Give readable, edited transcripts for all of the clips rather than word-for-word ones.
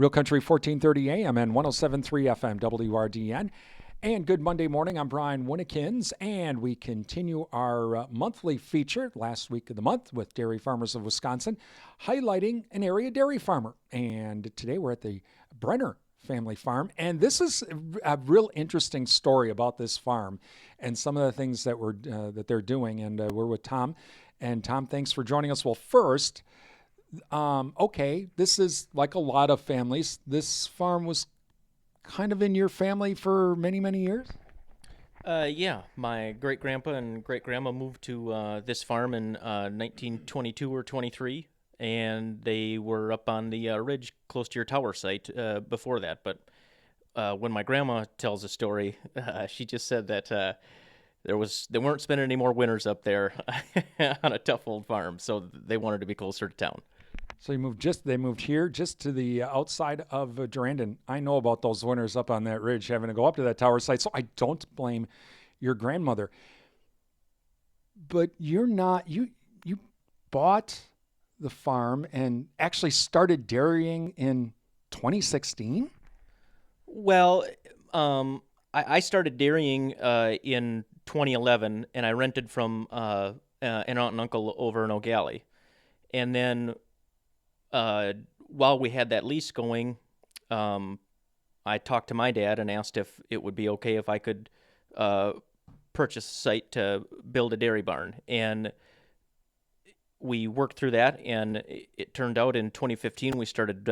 Real Country 1430 AM and 107.3 FM WRDN. And good Monday morning. I'm Brian Winnikins, and we continue our monthly feature last week of the month with Dairy Farmers of Wisconsin, highlighting an area dairy farmer. And today we're at the Brenner family farm, and this is a real interesting story about this farm and some of the things that they're doing. And we're with Tom. And Tom, thanks for joining us. Well, first, okay, this is like a lot of families. This farm was kind of in your family for many, many years? Yeah, my great-grandpa and great-grandma moved to this farm in 1922 or 23, and they were up on the ridge close to your tower site before that. But when my grandma tells a story, she just said that they weren't spending any more winters up there on a tough old farm, so they wanted to be closer to town. So they moved here just to the outside of Durandon. I know about those winters up on that ridge, having to go up to that tower site. So I don't blame your grandmother. But you bought the farm and actually started dairying in 2016? Well, I started dairying in 2011, and I rented from an aunt and uncle over in O'Galley. And then while we had that lease going, I talked to my dad and asked if it would be okay if I could purchase a site to build a dairy barn. And we worked through that, and it turned out in 2015 we started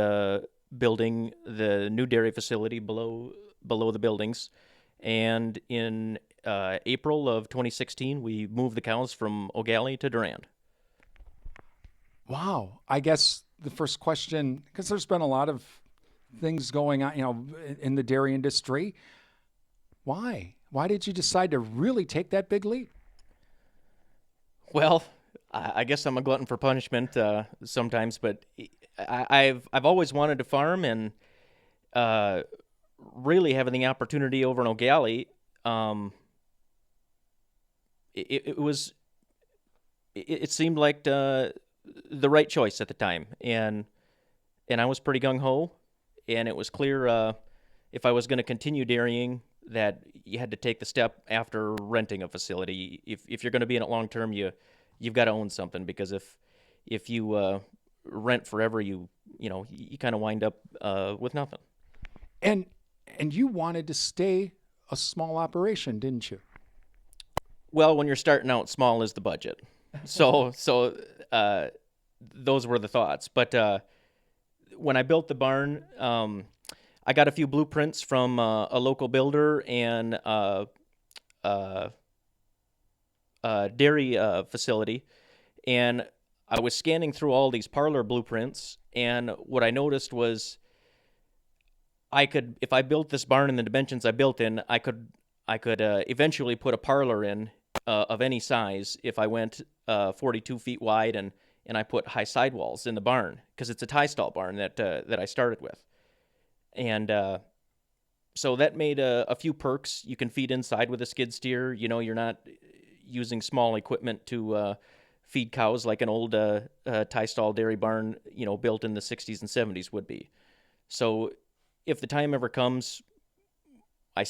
building the new dairy facility below the buildings. And in April of 2016, we moved the cows from O'Galley to Durand. Wow. I guess the first question, because there's been a lot of things going on, in the dairy industry. Why? Why did you decide to really take that big leap? Well, I guess I'm a glutton for punishment sometimes, but I've always wanted to farm, and really having the opportunity over in O'Galley, it seemed like the right choice at the time, and I was pretty gung-ho, and it was clear if I was going to continue dairying that you had to take the step after renting a facility. If you're going to be in it long term, you've got to own something, because if you rent forever, you kind of wind up with nothing. And you wanted to stay a small operation, didn't you? Well, when you're starting out, small is the budget. So those were the thoughts. But when I built the barn, I got a few blueprints from a local builder and a dairy facility, and I was scanning through all these parlor blueprints, and what I noticed was if I built this barn in the dimensions I built in, I could eventually put a parlor in of any size if I went 42 feet wide and I put high sidewalls in the barn, because it's a tie stall barn that I started with. And so that made a few perks. You can feed inside with a skid steer. You're not using small equipment to feed cows like an old tie stall dairy barn, built in the 60s and 70s would be. So if the time ever comes, I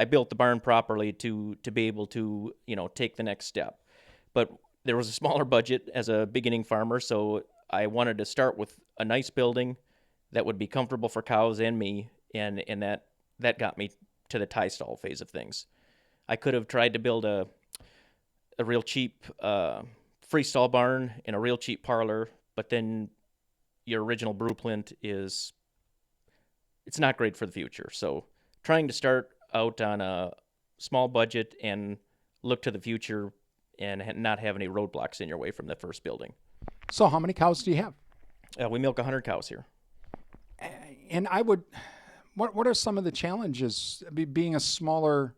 built the barn properly to be able to, take the next step. But there was a smaller budget as a beginning farmer, so I wanted to start with a nice building that would be comfortable for cows and me, and that got me to the tie stall phase of things. I could have tried to build a real cheap freestall barn and a real cheap parlor, but then your original blueprint it's not great for the future. So trying to start out on a small budget and look to the future and not have any roadblocks in your way from the first building. So how many cows do you have? We milk 100 cows here. And what are some of the challenges being a smaller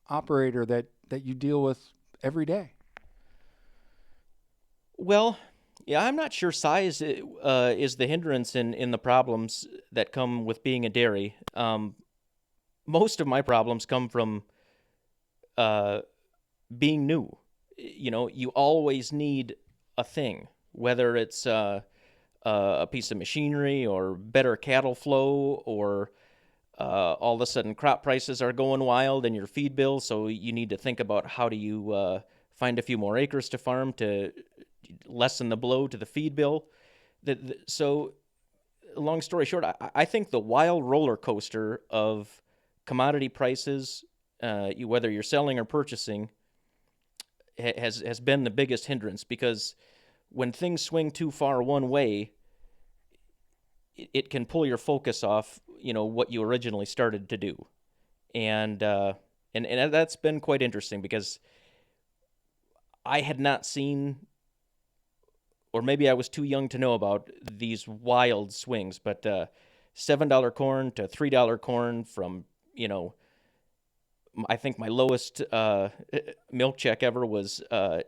operator that you deal with every day? Well, yeah, I'm not sure size is the hindrance in the problems that come with being a dairy. Most of my problems come from being new. You always need a thing, whether it's a piece of machinery or better cattle flow, or all of a sudden crop prices are going wild and your feed bill, so you need to think about how do you find a few more acres to farm to lessen the blow to the feed bill. So long story short, I think the wild roller coaster of commodity prices, whether you're selling or purchasing, has been the biggest hindrance, because when things swing too far one way, it can pull your focus off, what you originally started to do, and that's been quite interesting, because I had not seen, or maybe I was too young to know about these wild swings, but $7 corn to $3 corn from, I think my lowest milk check ever was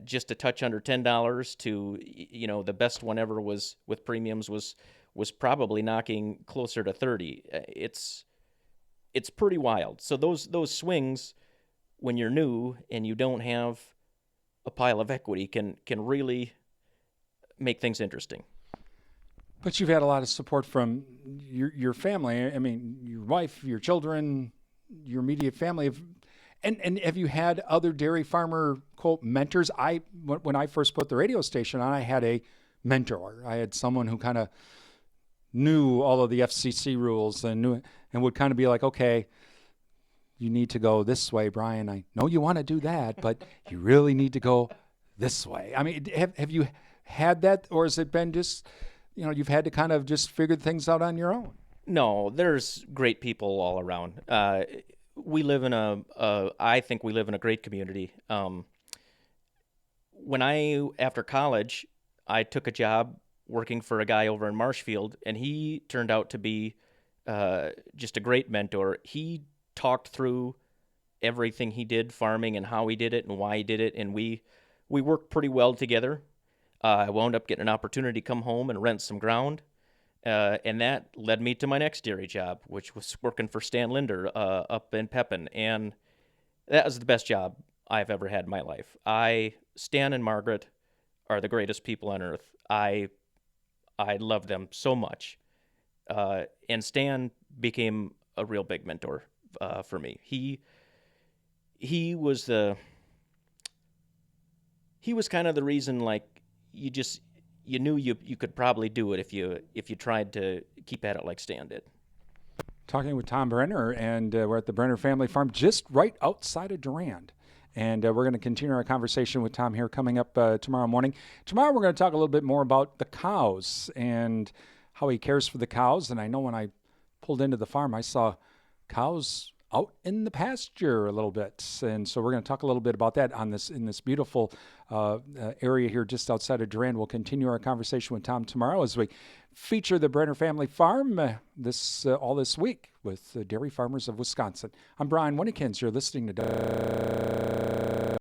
just a touch under $10 to, the best one ever was with premiums was probably knocking closer to 30. It's pretty wild. So those swings, when you're new and you don't have a pile of equity, can really make things interesting. But you've had a lot of support from your family. I mean, your wife, your children, your immediate family. And have you had other dairy farmer, quote, mentors? When I first put the radio station on, I had a mentor. I had someone who kind of knew all of the FCC rules and would kind of be like, okay, you need to go this way, Brian. I know you want to do that, but you really need to go this way. I mean, have you had that, or has it been just, you've had to kind of just figure things out on your own? No, there's great people all around. We live in I think we live in a great community. After college, I took a job working for a guy over in Marshfield, and he turned out to be just a great mentor. He talked through everything he did farming and how he did it and why he did it, and we worked pretty well together. I wound up getting an opportunity to come home and rent some ground, and that led me to my next dairy job, which was working for Stan Linder up in Pepin, and that was the best job I've ever had in my life. Stan and Margaret are the greatest people on earth. I love them so much, and Stan became a real big mentor for me. He was kind of the reason, like, you knew you could probably do it if you tried to keep at it like Stan did. Talking with Tom Brenner, and we're at the Brenner family farm just right outside of Durand. And we're going to continue our conversation with Tom here coming up tomorrow morning. Tomorrow we're going to talk a little bit more about the cows and how he cares for the cows. And I know when I pulled into the farm, I saw cows out in the pasture a little bit. And so we're going to talk a little bit about that in this beautiful area here just outside of Durand. We'll continue our conversation with Tom tomorrow as we feature the Brenner family farm all this week with Dairy Farmers of Wisconsin. I'm Brian Winnikins. You're listening to